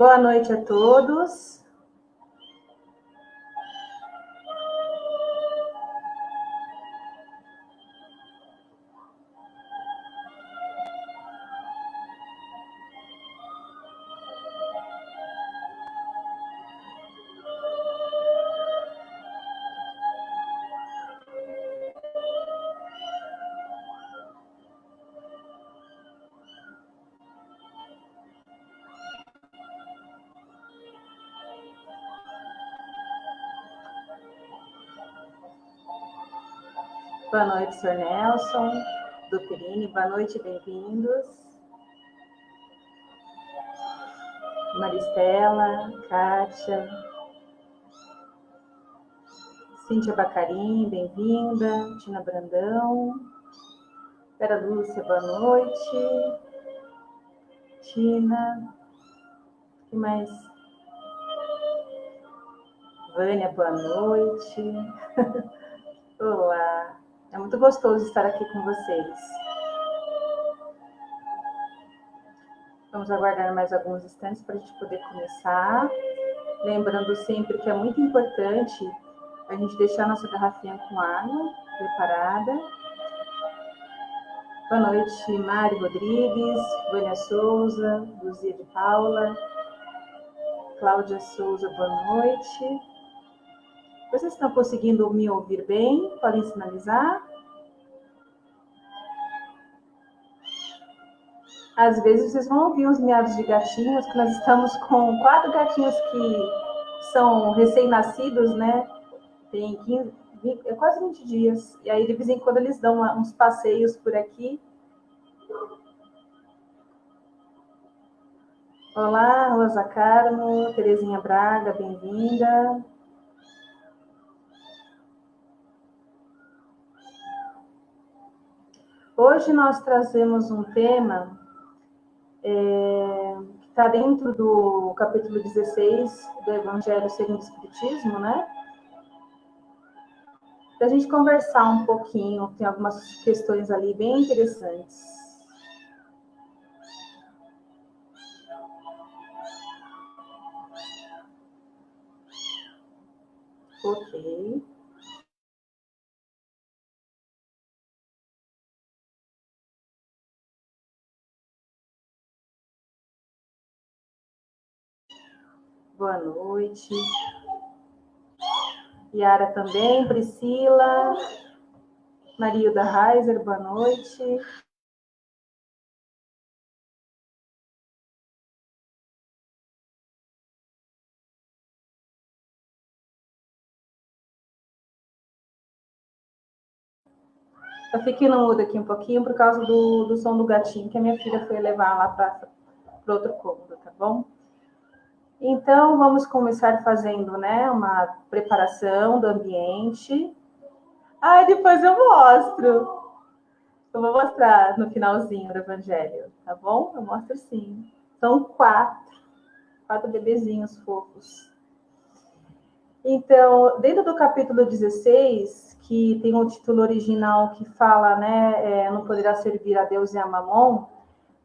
Boa noite a todos. Boa noite, Sr. Nelson, do Perini. Boa noite, bem-vindos. Maristela, Kátia, Cíntia Bacarim, bem-vinda. Tina Brandão, Vera Lúcia, boa noite. Tina, o que mais? Vânia, boa noite. Olá, é muito gostoso estar aqui com vocês. Vamos aguardar mais alguns instantes para a gente poder começar. Lembrando sempre que é muito importante a gente deixar nossa garrafinha com água preparada. Boa noite, Mari Rodrigues, Vânia Souza, Luzia de Paula, Cláudia Souza, boa noite. Vocês estão conseguindo me ouvir bem? Podem sinalizar? Às vezes vocês vão ouvir uns miados de gatinhos, que nós estamos com 4 gatinhos que são recém-nascidos, né? Tem 15, 20, quase 20 dias. E aí, de vez em quando, eles dão uns passeios por aqui. Olá, Rosa Carmo, Terezinha Braga, bem-vinda. Hoje nós trazemos um tema que está dentro do capítulo 16 do Evangelho segundo o Espiritismo, né? Para a gente conversar um pouquinho, tem algumas questões ali bem interessantes. Ok. Boa noite. Yara também, Priscila, Marilda Reiser, boa noite. Eu fiquei no mudo aqui um pouquinho por causa do som do gatinho que a minha filha foi levar lá para outro cômodo, tá bom? Então, vamos começar fazendo, né, uma preparação do ambiente. Depois eu mostro. Eu vou mostrar no finalzinho do Evangelho, tá bom? Eu mostro sim. São 4 bebezinhos fofos. Então, dentro do capítulo 16, que tem um título original que fala, né, não poderá servir a Deus e a Mamon,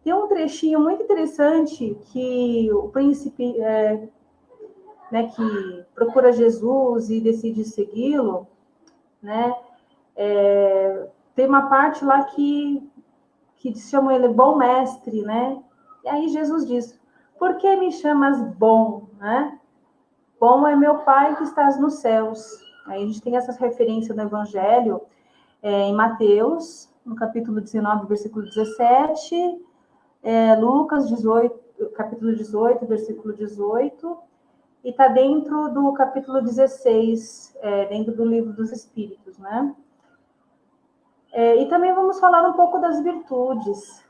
tem um trechinho muito interessante que o príncipe, né, que procura Jesus e decide segui-lo, né, tem uma parte lá que chamam ele bom mestre, né? E aí Jesus diz, por que me chamas bom, né? Bom é meu Pai que estás nos céus. Aí a gente tem essas referências no Evangelho, em Mateus, no capítulo 19, versículo 17, Lucas 18, capítulo 18, versículo 18, e está dentro do capítulo 16, dentro do Livro dos Espíritos, né? E também vamos falar um pouco das virtudes,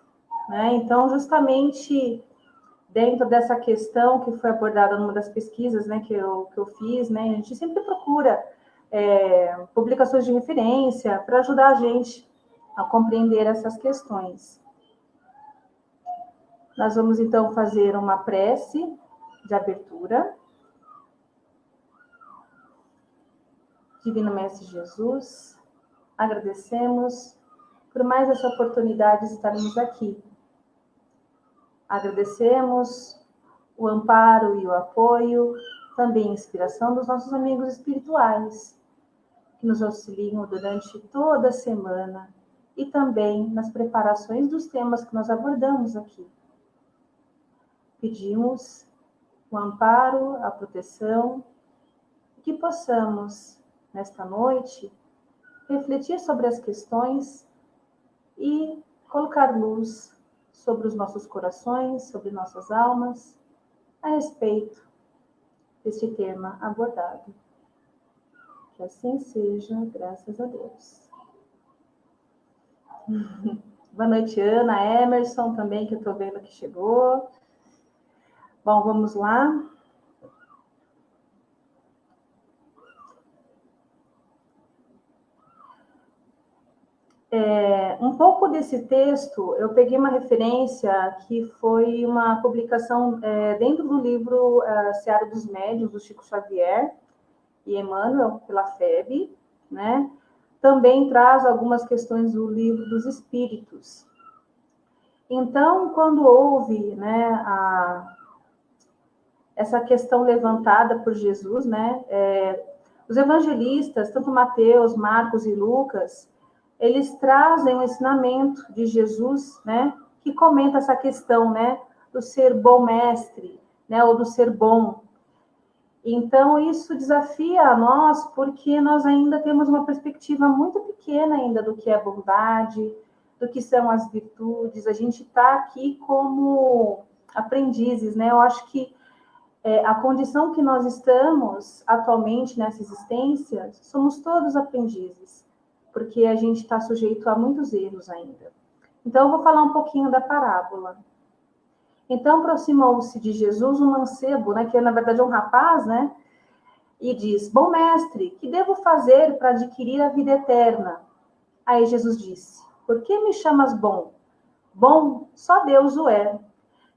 né? Então, justamente dentro dessa questão que foi abordada numa das pesquisas, né, que eu fiz, né, a gente sempre procura publicações de referência para ajudar a gente a compreender essas questões. Nós vamos, então, fazer uma prece de abertura. Divino Mestre Jesus, agradecemos por mais essa oportunidade de estarmos aqui. Agradecemos o amparo e o apoio, também a inspiração dos nossos amigos espirituais, que nos auxiliam durante toda a semana e também nas preparações dos temas que nós abordamos aqui. Pedimos o amparo, a proteção, que possamos, nesta noite, refletir sobre as questões e colocar luz sobre os nossos corações, sobre nossas almas, a respeito deste tema abordado. Que assim seja, graças a Deus. Boa noite, Ana, Emerson também, que eu estou vendo que chegou. Bom, vamos lá. Um pouco desse texto, eu peguei uma referência que foi uma publicação dentro do livro Seara dos Médiuns, do Chico Xavier e Emmanuel, pela FEB, né? Também traz algumas questões do livro dos Espíritos. Então, quando houve, né, essa questão levantada por Jesus, né, os evangelistas, tanto Mateus, Marcos e Lucas, eles trazem o ensinamento de Jesus, né, que comenta essa questão, né, do ser bom mestre, né, ou do ser bom. Então, isso desafia a nós, porque nós ainda temos uma perspectiva muito pequena ainda do que é bondade, do que são as virtudes. A gente está aqui como aprendizes, né? Eu acho que a condição que nós estamos atualmente nessa existência, somos todos aprendizes, porque a gente está sujeito a muitos erros ainda. Então, eu vou falar um pouquinho da parábola. Então, aproximou-se de Jesus um mancebo, né, que na verdade é um rapaz, né, e diz: bom mestre, que devo fazer para adquirir a vida eterna? Aí Jesus disse: por que me chamas bom? Bom, só Deus o é.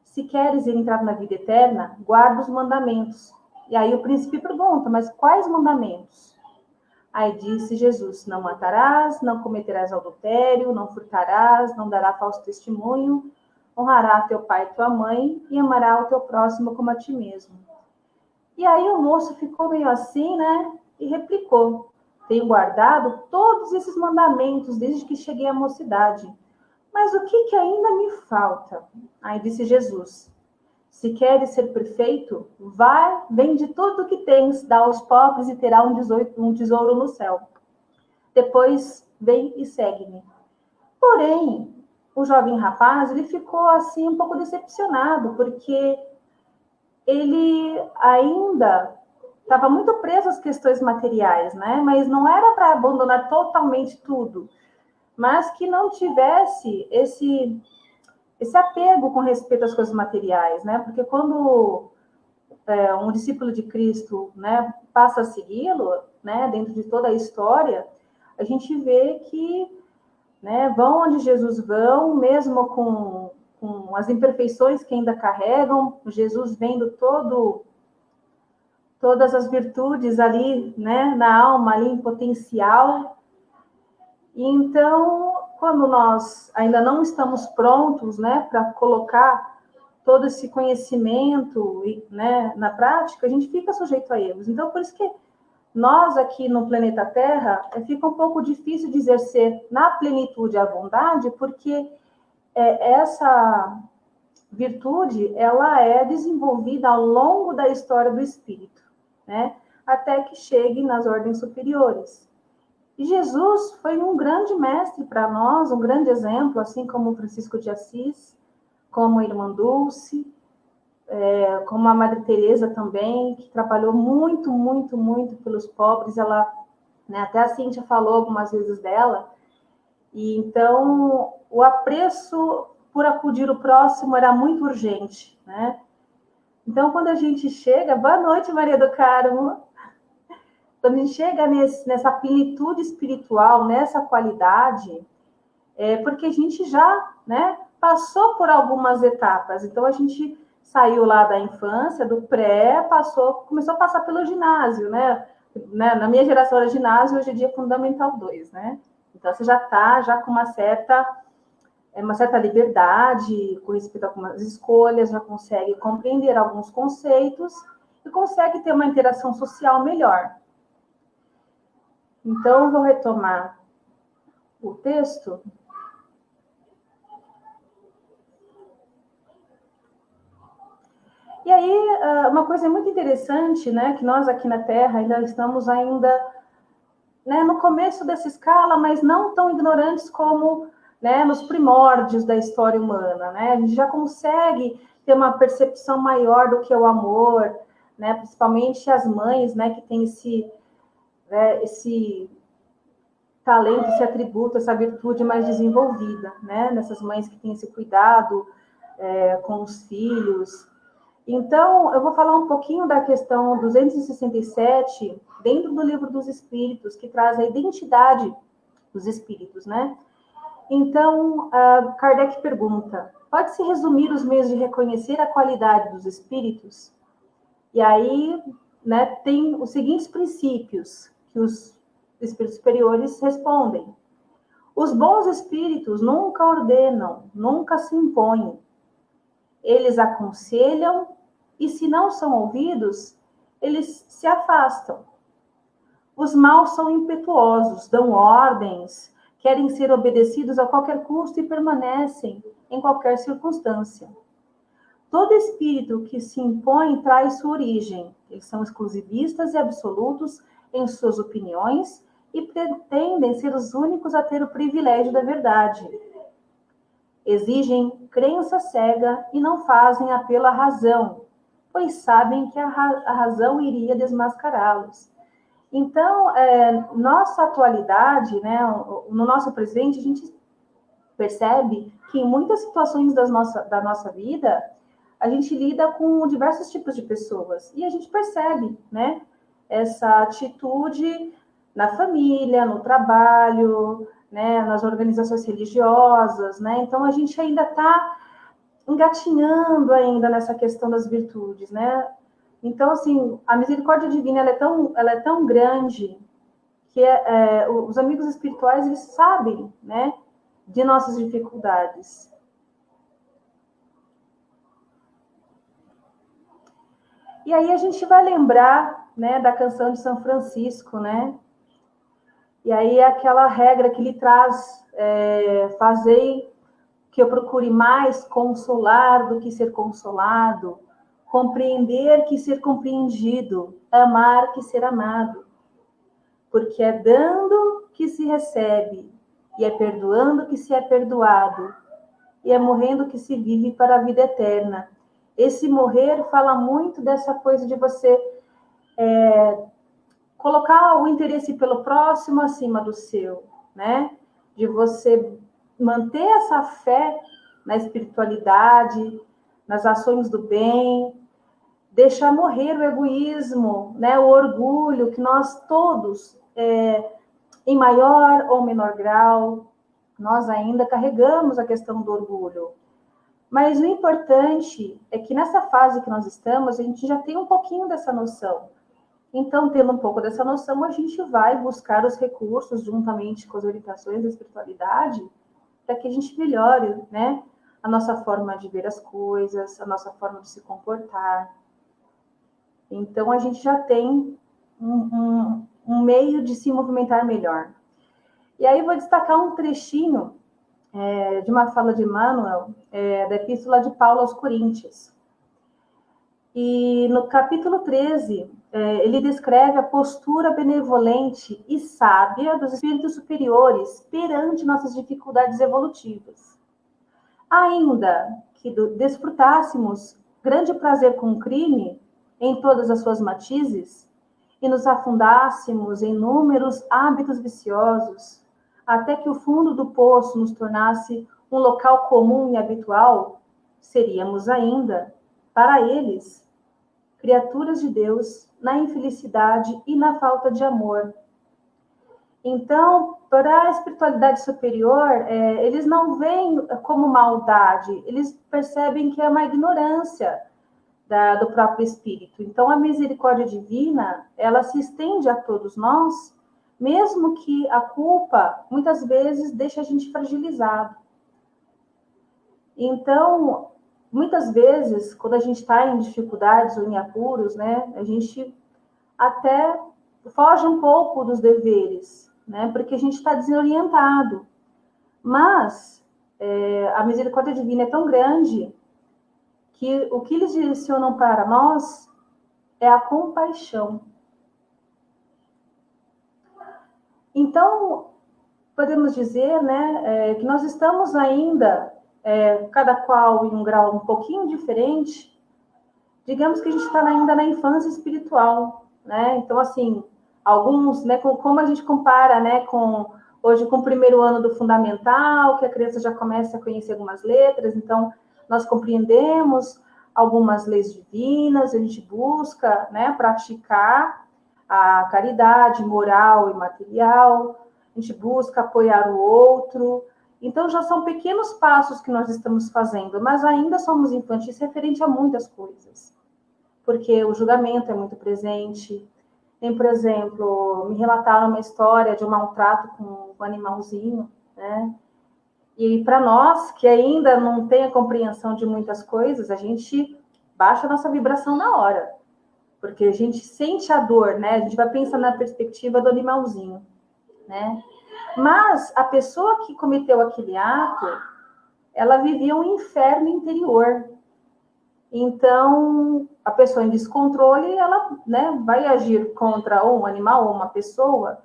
Se queres entrar na vida eterna, guarda os mandamentos. E aí o príncipe pergunta: mas quais mandamentos? Aí disse Jesus: não matarás, não cometerás adultério, não furtarás, não darás falso testemunho, honrará teu pai e tua mãe e amará o teu próximo como a ti mesmo. E aí o moço ficou meio assim, né? E replicou: tenho guardado todos esses mandamentos desde que cheguei à mocidade. Mas o que ainda me falta? Aí disse Jesus: se queres ser perfeito, vai, vende tudo o que tens, dá aos pobres e terá um tesouro no céu. Depois, vem e segue-me. Porém, o jovem rapaz, ele ficou assim um pouco decepcionado, porque ele ainda estava muito preso às questões materiais, né? Mas não era para abandonar totalmente tudo, mas que não tivesse esse apego com respeito às coisas materiais, né? Porque quando um discípulo de Cristo, né, passa a segui-lo, né, dentro de toda a história, a gente vê que, né, vão onde Jesus vão, mesmo com as imperfeições que ainda carregam, Jesus vendo todas as virtudes ali, né, na alma, ali em potencial. E então, quando nós ainda não estamos prontos, né, para colocar todo esse conhecimento, né, na prática, a gente fica sujeito a erros. Então, por isso que nós aqui no planeta Terra, fica um pouco difícil de exercer na plenitude a bondade, porque essa virtude, ela é desenvolvida ao longo da história do espírito, né, até que chegue nas ordens superiores. E Jesus foi um grande mestre para nós, um grande exemplo, assim como Francisco de Assis, como a Irmã Dulce, como a Madre Teresa também, que trabalhou muito, muito, muito pelos pobres. Ela, né, até a Cíntia falou algumas vezes dela. E então o apreço por acudir o próximo era muito urgente, né? Então, quando a gente chega, boa noite, Maria do Carmo. Quando a gente chega nessa plenitude espiritual, nessa qualidade, porque a gente já, né, passou por algumas etapas. Então, a gente saiu lá da infância, do pré, começou a passar pelo ginásio, né? Na minha geração era ginásio, hoje em dia é Fundamental 2, né? Então, você já está com uma certa uma certa liberdade com respeito a algumas escolhas, já consegue compreender alguns conceitos e consegue ter uma interação social melhor. Então, eu vou retomar o texto. E aí, uma coisa muito interessante, né, que nós aqui na Terra ainda estamos né, no começo dessa escala, mas não tão ignorantes como, né, nos primórdios da história humana, né? A gente já consegue ter uma percepção maior do que é o amor, né? Principalmente as mães, né, que têm esse talento, esse atributo, essa virtude mais desenvolvida, né? Nessas mães que têm esse cuidado com os filhos. Então, eu vou falar um pouquinho da questão 267, dentro do Livro dos Espíritos, que traz a identidade dos espíritos, né? Então, Kardec pergunta, pode-se resumir os meios de reconhecer a qualidade dos espíritos? E aí, né, tem os seguintes princípios que os espíritos superiores respondem. Os bons espíritos nunca ordenam, nunca se impõem. Eles aconselham e, se não são ouvidos, eles se afastam. Os maus são impetuosos, dão ordens, querem ser obedecidos a qualquer custo e permanecem em qualquer circunstância. Todo espírito que se impõe traz sua origem. Eles são exclusivistas e absolutos em suas opiniões e pretendem ser os únicos a ter o privilégio da verdade. Exigem crença cega e não fazem apelo à razão, pois sabem que a razão iria desmascará-los. Então, nossa atualidade, né, no nosso presente, a gente percebe que em muitas situações da nossa vida, a gente lida com diversos tipos de pessoas. E a gente percebe, né, essa atitude na família, no trabalho, né, nas organizações religiosas, né? Então, a gente ainda está engatinhando ainda nessa questão das virtudes, né? Então, assim, a misericórdia divina ela é tão grande que os amigos espirituais, eles sabem, né, de nossas dificuldades. E aí a gente vai lembrar, né, da canção de São Francisco, né? E aí é aquela regra que ele traz, fazei que eu procure mais consolar do que ser consolado, compreender que ser compreendido, amar que ser amado. Porque é dando que se recebe, e é perdoando que se é perdoado, e é morrendo que se vive para a vida eterna. Esse morrer fala muito dessa coisa de você colocar o interesse pelo próximo acima do seu, né? De você manter essa fé na espiritualidade, nas ações do bem, deixar morrer o egoísmo, né? O orgulho que nós todos, em maior ou menor grau, nós ainda carregamos a questão do orgulho. Mas o importante é que nessa fase que nós estamos, a gente já tem um pouquinho dessa noção. Então, tendo um pouco dessa noção, a gente vai buscar os recursos, juntamente com as orientações da espiritualidade, para que a gente melhore, né, a nossa forma de ver as coisas, a nossa forma de se comportar. Então, a gente já tem um meio de se movimentar melhor. E aí, vou destacar um trechinho de uma fala de Emmanuel, da Epístola de Paulo aos Coríntios. E no capítulo 13, ele descreve a postura benevolente e sábia dos espíritos superiores perante nossas dificuldades evolutivas. Ainda que desfrutássemos grande prazer com o crime, em todas as suas matizes, e nos afundássemos em inúmeros hábitos viciosos, até que o fundo do poço nos tornasse um local comum e habitual, seríamos ainda, para eles, criaturas de Deus na infelicidade e na falta de amor. Então, para a espiritualidade superior, eles não veem como maldade, eles percebem que é uma ignorância do próprio espírito. Então, a misericórdia divina, ela se estende a todos nós, mesmo que a culpa, muitas vezes, deixe a gente fragilizado. Então, muitas vezes, quando a gente está em dificuldades ou em apuros, né, a gente até foge um pouco dos deveres, né, porque a gente está desorientado. Mas a misericórdia divina é tão grande que o que eles direcionam para nós é a compaixão. Então, podemos dizer, né, que nós estamos ainda, cada qual em um grau um pouquinho diferente, digamos que a gente está ainda na infância espiritual, né? Então, assim, alguns, né, como a gente compara, né, hoje com o primeiro ano do fundamental, que a criança já começa a conhecer algumas letras, então nós compreendemos algumas leis divinas, a gente busca, né, praticar a caridade moral e material, a gente busca apoiar o outro. Então, já são pequenos passos que nós estamos fazendo, mas ainda somos infantis referente a muitas coisas. Porque o julgamento é muito presente. Tem, por exemplo, me relataram uma história de um maltrato com um animalzinho, né? E para nós, que ainda não tem a compreensão de muitas coisas, a gente baixa a nossa vibração na hora. Porque a gente sente a dor, né? A gente vai pensar na perspectiva do animalzinho, né? Mas a pessoa que cometeu aquele ato, ela vivia um inferno interior. Então, a pessoa em descontrole, ela, né, vai agir contra um animal ou uma pessoa,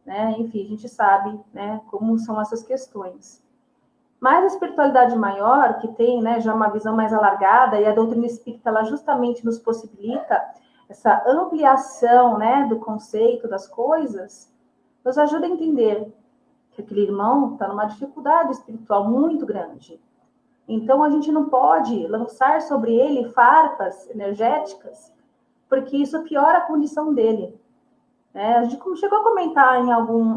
né? Enfim, a gente sabe, né, como são essas questões. Mas a espiritualidade maior, que tem, né, já uma visão mais alargada, e a doutrina espírita, ela justamente nos possibilita essa ampliação, né, do conceito das coisas, nos ajuda a entender que aquele irmão está numa dificuldade espiritual muito grande. Então, a gente não pode lançar sobre ele farpas energéticas, porque isso piora a condição dele. Né? A gente chegou a comentar em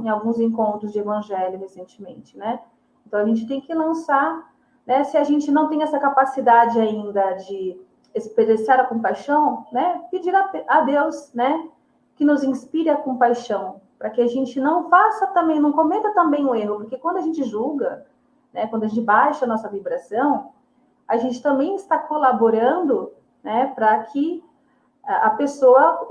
alguns encontros de evangelho recentemente, né? Então, a gente tem que lançar, né? Se a gente não tem essa capacidade ainda de expressar a compaixão, né? Pedir a Deus, né? Que nos inspire a compaixão, para que a gente não faça também, não cometa também um erro, porque quando a gente julga, né? Quando a gente baixa a nossa vibração, a gente também está colaborando, né? Para que a pessoa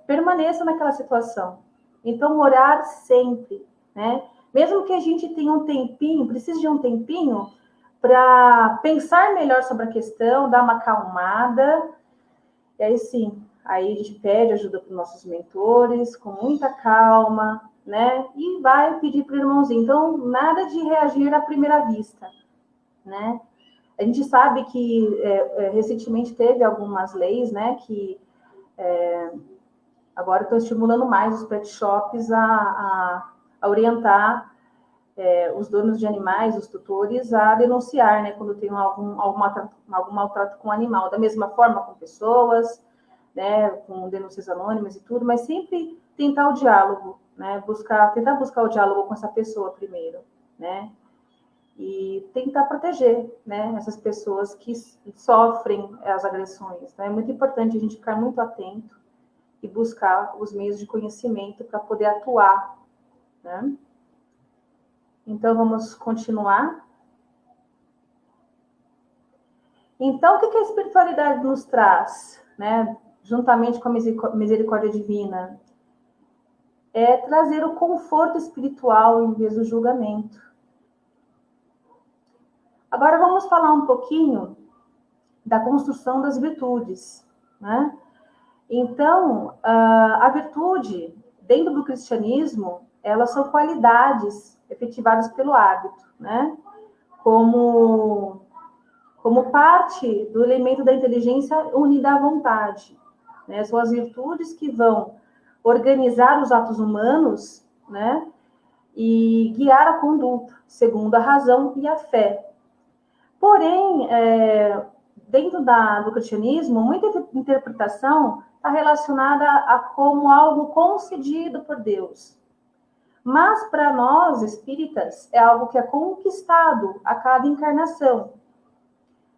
permaneça naquela situação. Então, orar sempre, né? Mesmo que a gente tenha um tempinho, precise de um tempinho para pensar melhor sobre a questão, dar uma acalmada, e aí sim, aí a gente pede ajuda para os nossos mentores, com muita calma, né? E vai pedir para o irmãozinho. Então, nada de reagir à primeira vista, né? A gente sabe que recentemente teve algumas leis, né, que agora estão estimulando mais os pet shops a orientar os donos de animais, os tutores, a denunciar, né, quando tem algum maltrato com animal. Da mesma forma com pessoas, né, com denúncias anônimas e tudo, mas sempre tentar o diálogo, né, tentar buscar o diálogo com essa pessoa primeiro, né, e tentar proteger, né, essas pessoas que sofrem as agressões. Né? É muito importante a gente ficar muito atento e buscar os meios de conhecimento para poder atuar, né? Então, vamos continuar. Então, o que a espiritualidade nos traz, né? Juntamente com a misericórdia divina? É trazer o conforto espiritual em vez do julgamento. Agora, vamos falar um pouquinho da construção das virtudes, né? Então, a virtude, dentro do cristianismo, elas são qualidades efetivadas pelo hábito, né? Como parte do elemento da inteligência unida à vontade, né? São as virtudes que vão organizar os atos humanos, né? E guiar a conduta, segundo a razão e a fé. Porém, dentro do cristianismo, muita interpretação está relacionada a como algo concedido por Deus. Mas, para nós, espíritas, é algo que é conquistado a cada encarnação.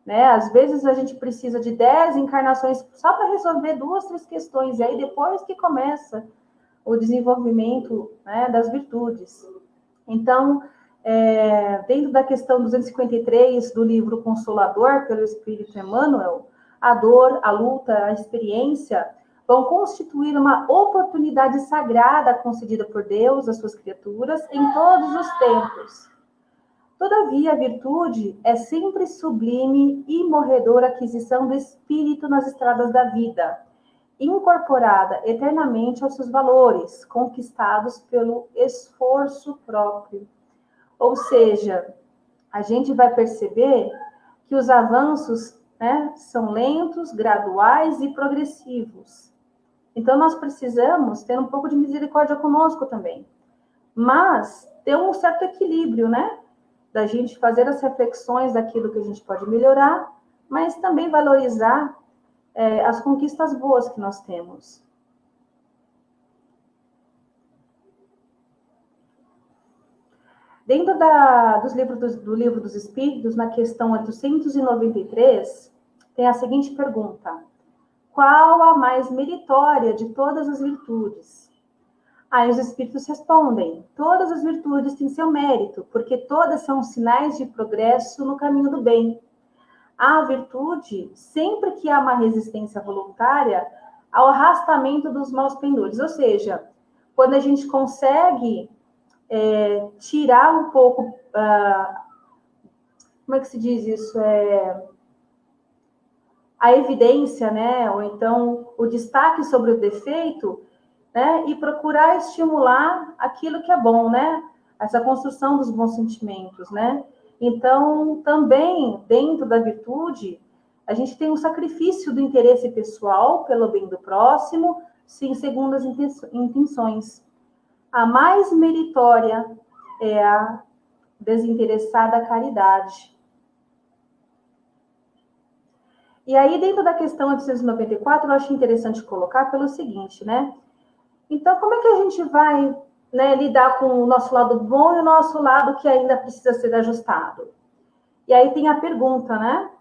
Né? Às vezes, a gente precisa de 10 encarnações só para resolver 2, 3 questões. E aí, depois que começa o desenvolvimento, né, das virtudes. Então, dentro da questão 253 do livro Consolador, pelo Espírito Emmanuel, a dor, a luta, a experiência vão constituir uma oportunidade sagrada concedida por Deus às suas criaturas em todos os tempos. Todavia, a virtude é sempre sublime e morredora aquisição do espírito nas estradas da vida, incorporada eternamente aos seus valores, conquistados pelo esforço próprio. Ou seja, a gente vai perceber que os avanços, né, são lentos, graduais e progressivos. Então, nós precisamos ter um pouco de misericórdia conosco também. Mas ter um certo equilíbrio, né? Da gente fazer as reflexões daquilo que a gente pode melhorar, mas também valorizar as conquistas boas que nós temos. Dentro do Livro dos Espíritos, na questão 893, tem a seguinte pergunta: qual a mais meritória de todas as virtudes? Aí os espíritos respondem: todas as virtudes têm seu mérito, porque todas são sinais de progresso no caminho do bem. A virtude, sempre que há uma resistência voluntária ao arrastamento dos maus pendores. Ou seja, quando a gente consegue tirar um pouco, como é que se diz isso? A evidência, né? Ou então o destaque sobre o defeito, né? E procurar estimular aquilo que é bom, né? Essa construção dos bons sentimentos, né? Então, também, dentro da virtude, a gente tem um sacrifício do interesse pessoal pelo bem do próximo, sem segundas intenções. A mais meritória é a desinteressada caridade. E aí, dentro da questão 894, eu acho interessante colocar pelo seguinte, né? Então, como é que a gente vai, né, lidar com o nosso lado bom e o nosso lado que ainda precisa ser ajustado? E aí tem a pergunta, né?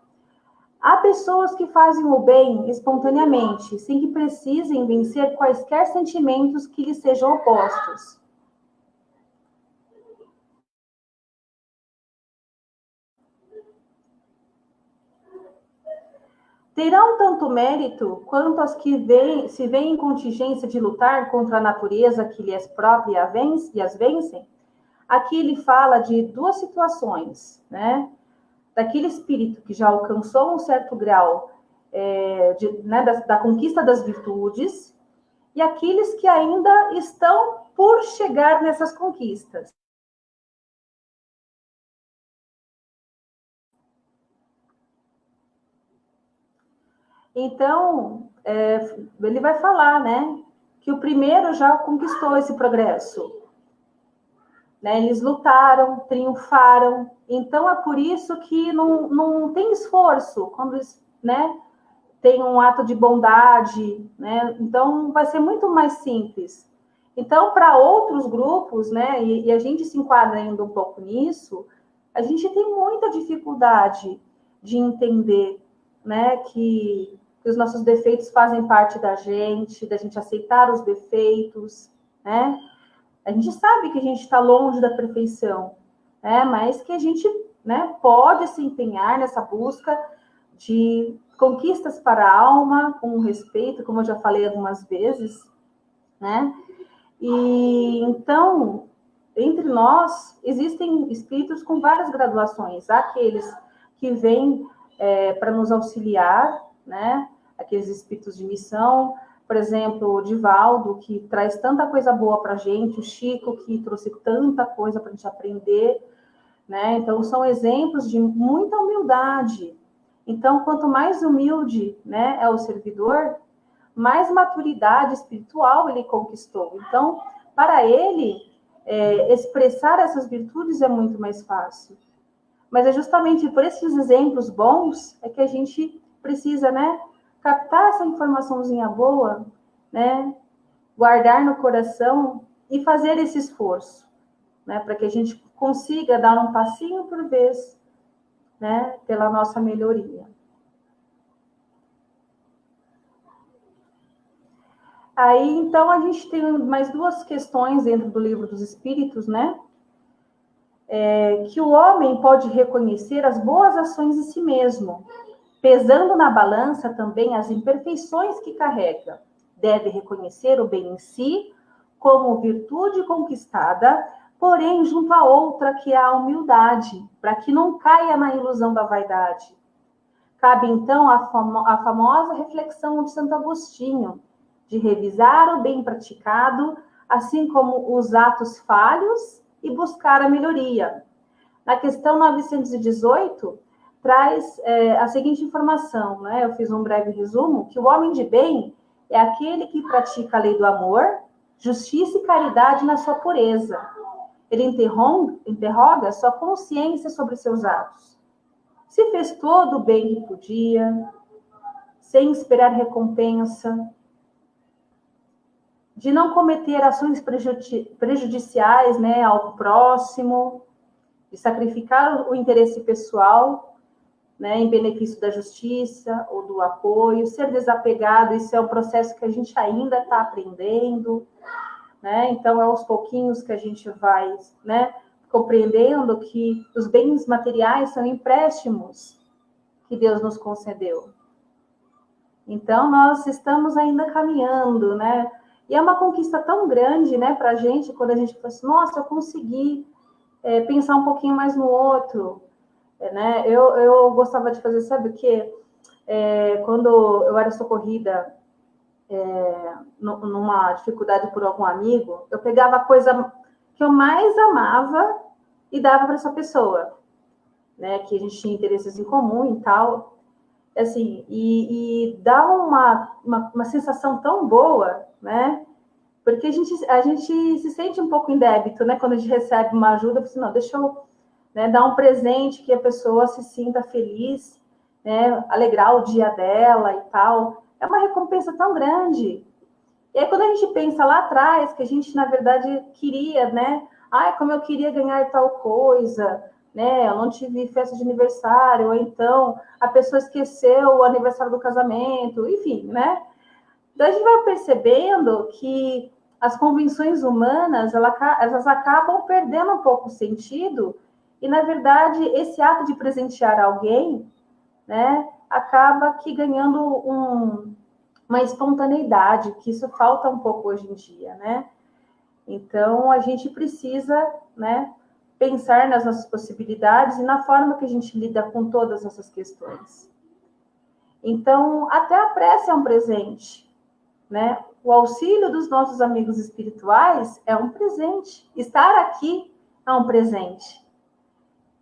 Há pessoas que fazem o bem espontaneamente, sem que precisem vencer quaisquer sentimentos que lhes sejam opostos. Terão tanto mérito quanto as que se veem em contingência de lutar contra a natureza que lhes própria e as vencem? Aqui ele fala de duas situações, né? Daquele espírito que já alcançou um certo grau né, da conquista das virtudes e aqueles que ainda estão por chegar nessas conquistas. Então, ele vai falar, né, que o primeiro já conquistou esse progresso. Né? Eles lutaram, triunfaram. Então, é por isso que não tem esforço quando eles, né, tem um ato de bondade, né? Então, vai ser muito mais simples. Então, para outros grupos, né, e a gente se enquadra ainda um pouco nisso, a gente tem muita dificuldade de entender, né, que os nossos defeitos fazem parte da gente aceitar os defeitos, né? A gente sabe que a gente está longe da perfeição, né? Mas que a gente, né, pode se empenhar nessa busca de conquistas para a alma, com respeito, como eu já falei algumas vezes, né? E então, entre nós, existem espíritos com várias graduações. Há aqueles que vêm para nos auxiliar, né? Aqueles espíritos de missão, por exemplo, o Divaldo, que traz tanta coisa boa para a gente, o Chico, que trouxe tanta coisa para a gente aprender, né? Então, são exemplos de muita humildade. Então, quanto mais humilde, né, é o servidor, mais maturidade espiritual ele conquistou. Então, para ele, expressar essas virtudes é muito mais fácil. Mas é justamente por esses exemplos bons é que a gente precisa, né, captar essa informaçãozinha boa, né, guardar no coração e fazer esse esforço, né, para que a gente consiga dar um passinho por vez, né, pela nossa melhoria. Aí, então, a gente tem mais duas questões dentro do Livro dos Espíritos, né? que o homem pode reconhecer as boas ações em si mesmo, pesando na balança também as imperfeições que carrega. Deve reconhecer o bem em si como virtude conquistada, porém junto a outra que é a humildade, para que não caia na ilusão da vaidade. Cabe então a famosa reflexão de Santo Agostinho, de revisar o bem praticado, assim como os atos falhos, e buscar a melhoria. Na questão 918, traz a seguinte informação, né? Eu fiz um breve resumo, que o homem de bem é aquele que pratica a lei do amor, justiça e caridade na sua pureza. Ele interroga sua consciência sobre seus atos. Se fez todo o bem que podia, sem esperar recompensa, de não cometer ações prejudiciais, né, ao próximo, de sacrificar o interesse pessoal, né, em benefício da justiça ou do apoio, ser desapegado, isso é um processo que a gente ainda está aprendendo, né? Então, é aos pouquinhos que a gente vai, né, compreendendo que os bens materiais são empréstimos que Deus nos concedeu. Então, nós estamos ainda caminhando, né? E é uma conquista tão grande, né, para a gente, quando a gente fala assim, nossa, eu consegui pensar um pouquinho mais no outro, né? Eu gostava de fazer, sabe o quê? Quando eu era socorrida numa dificuldade por algum amigo, eu pegava a coisa que eu mais amava e dava para essa pessoa, né? Que a gente tinha interesses em comum e tal, assim, e dá uma sensação tão boa, né? Porque a gente se sente um pouco em débito, né? Quando a gente recebe uma ajuda, assim, não, deixa eu, né, dar um presente que a pessoa se sinta feliz, né? Alegrar o dia dela e tal. É uma recompensa tão grande. E aí, quando a gente pensa lá atrás, que a gente, na verdade, queria, né? Ai, como eu queria ganhar tal coisa, né? Eu não tive festa de aniversário, ou então a pessoa esqueceu o aniversário do casamento, enfim, né? Daí a gente vai percebendo que as convenções humanas, elas acabam perdendo um pouco o sentido, e, na verdade, esse ato de presentear alguém, né, acaba que ganhando uma espontaneidade, que isso falta um pouco hoje em dia, né? Então, a gente precisa, né, pensar nas nossas possibilidades e na forma que a gente lida com todas essas questões. Então, até a prece é um presente, né? O auxílio dos nossos amigos espirituais é um presente. Estar aqui é um presente.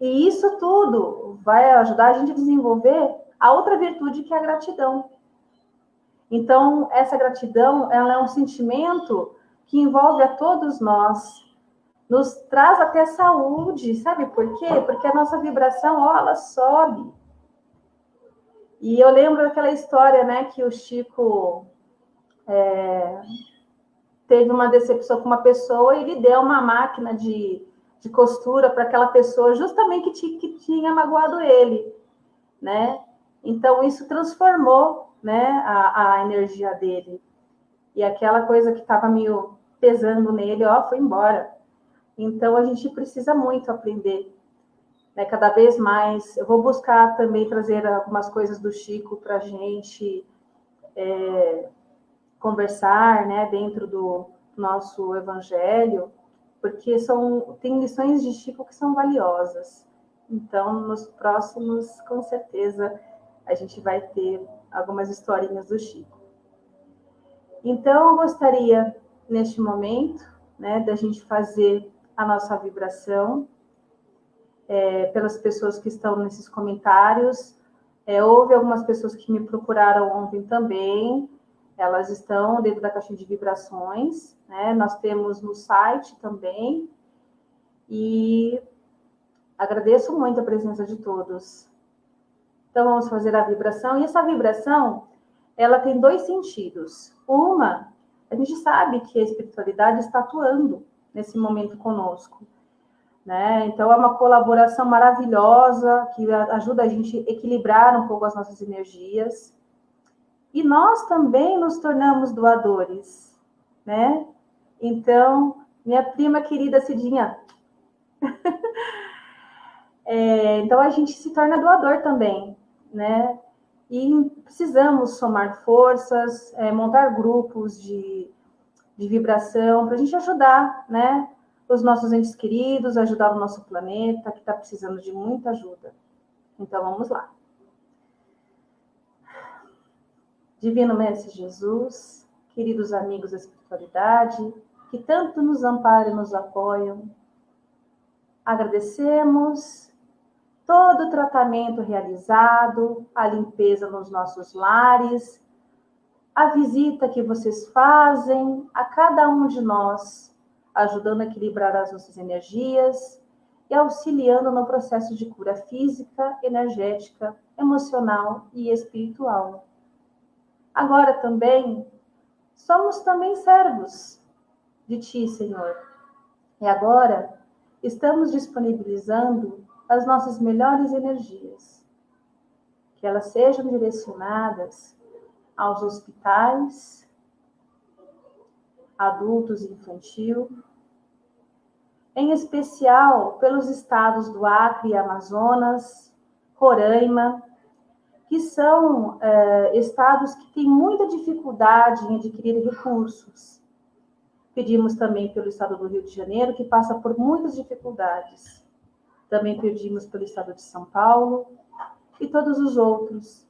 E isso tudo vai ajudar a gente a desenvolver a outra virtude, que é a gratidão. Então, essa gratidão, ela é um sentimento que envolve a todos nós, nos traz até saúde, sabe por quê? Porque a nossa vibração, ó, ela sobe. E eu lembro daquela história, né, que o Chico teve uma decepção com uma pessoa e ele deu uma máquina de costura para aquela pessoa, justamente que tinha magoado ele, né? Então, isso transformou, né, a energia dele. E aquela coisa que estava meio pesando nele, ó, foi embora. Então, a gente precisa muito aprender, né, cada vez mais. Eu vou buscar também trazer algumas coisas do Chico para a gente conversar, né, dentro do nosso evangelho, porque tem lições de Chico que são valiosas. Então, nos próximos, com certeza, a gente vai ter algumas historinhas do Chico. Então, eu gostaria, neste momento, né, da gente fazer a nossa vibração, pelas pessoas que estão nesses comentários. Houve algumas pessoas que me procuraram ontem também, elas estão dentro da caixinha de vibrações, né? Nós temos no site também, e agradeço muito a presença de todos. Então, vamos fazer a vibração, e essa vibração, ela tem dois sentidos. Uma, a gente sabe que a espiritualidade está atuando nesse momento conosco, né? Então, é uma colaboração maravilhosa, que ajuda a gente a equilibrar um pouco as nossas energias. E nós também nos tornamos doadores, né? Então, minha prima querida Cidinha, Então a gente se torna doador também, né? E precisamos somar forças, montar grupos de vibração para a gente ajudar, né? Os nossos entes queridos, ajudar o nosso planeta que está precisando de muita ajuda. Então vamos lá. Divino Mestre Jesus, queridos amigos da espiritualidade, que tanto nos amparam e nos apoiam, agradecemos todo o tratamento realizado, a limpeza nos nossos lares, a visita que vocês fazem a cada um de nós, ajudando a equilibrar as nossas energias e auxiliando no processo de cura física, energética, emocional e espiritual. Agora também, somos também servos de Ti, Senhor. E agora, estamos disponibilizando as nossas melhores energias, que elas sejam direcionadas aos hospitais, adultos e infantil, em especial pelos estados do Acre e Amazonas, Roraima, que são estados que têm muita dificuldade em adquirir recursos. Pedimos também pelo estado do Rio de Janeiro, que passa por muitas dificuldades. Também pedimos pelo estado de São Paulo e todos os outros.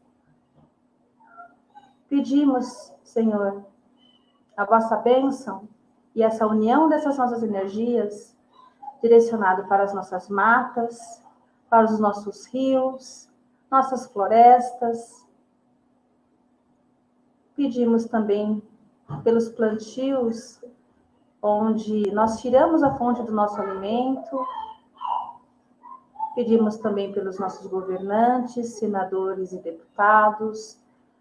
Pedimos, Senhor, a vossa bênção e essa união dessas nossas energias direcionado para as nossas matas, para os nossos rios, nossas florestas. Pedimos também pelos plantios, onde nós tiramos a fonte do nosso alimento. Pedimos também pelos nossos governantes, senadores e deputados,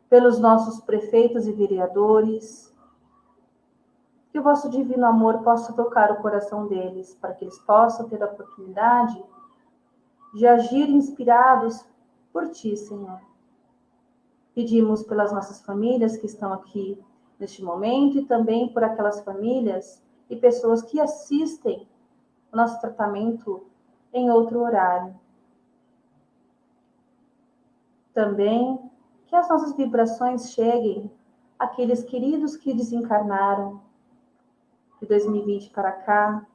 pelos nossos prefeitos e vereadores. Que o vosso divino amor possa tocar o coração deles, para que eles possam ter a oportunidade de agir inspirados por Ti, Senhor. Pedimos pelas nossas famílias que estão aqui neste momento e também por aquelas famílias e pessoas que assistem o nosso tratamento em outro horário. Também que as nossas vibrações cheguem àqueles queridos que desencarnaram de 2020 para cá,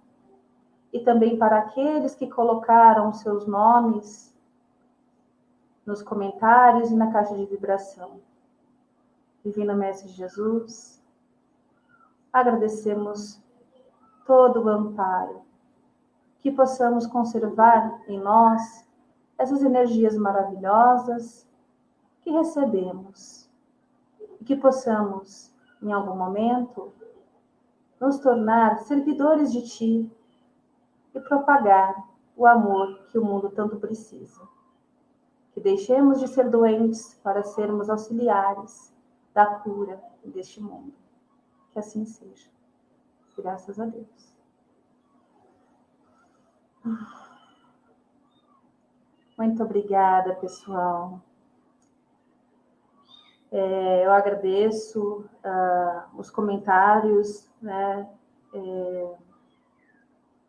e também para aqueles que colocaram seus nomes nos comentários e na caixa de vibração. Divino Mestre Jesus, agradecemos todo o amparo, que possamos conservar em nós essas energias maravilhosas que recebemos, e que possamos, em algum momento, nos tornar servidores de Ti e propagar o amor que o mundo tanto precisa. Que deixemos de ser doentes para sermos auxiliares da cura deste mundo. Que assim seja. Graças a Deus. Muito obrigada, pessoal. Eu agradeço os comentários, né?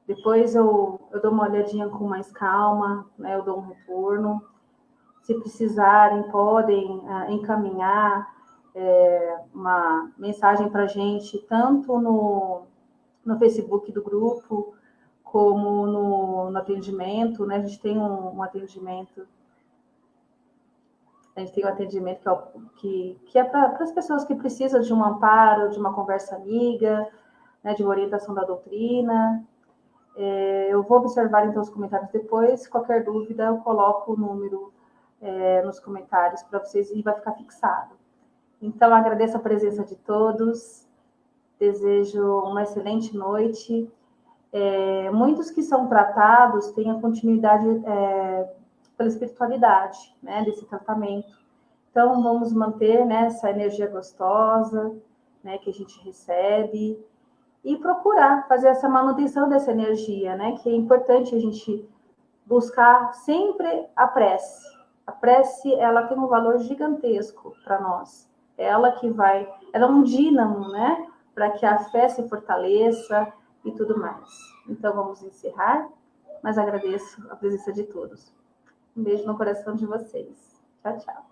Depois eu dou uma olhadinha com mais calma, né? Eu dou um retorno. Se precisarem, podem encaminhar uma mensagem para a gente, tanto no Facebook do grupo, como no atendimento, né? A gente tem um atendimento. A gente tem um atendimento que é para as pessoas que precisam de um amparo, de uma conversa amiga, né, de uma orientação da doutrina. Eu vou observar, então, os comentários depois. Qualquer dúvida, eu coloco o número nos comentários para vocês e vai ficar fixado. Então, agradeço a presença de todos. Desejo uma excelente noite. Muitos que são tratados têm a continuidade pela espiritualidade, né, desse tratamento. Então, vamos manter, né, essa energia gostosa, né, que a gente recebe e procurar fazer essa manutenção dessa energia, né, que é importante a gente buscar sempre a prece. A prece, ela tem um valor gigantesco para nós. Ela é um dínamo, né, para que a fé se fortaleça e tudo mais. Então, vamos encerrar. mas agradeço a presença de todos. Um beijo no coração de vocês. Tchau, tchau.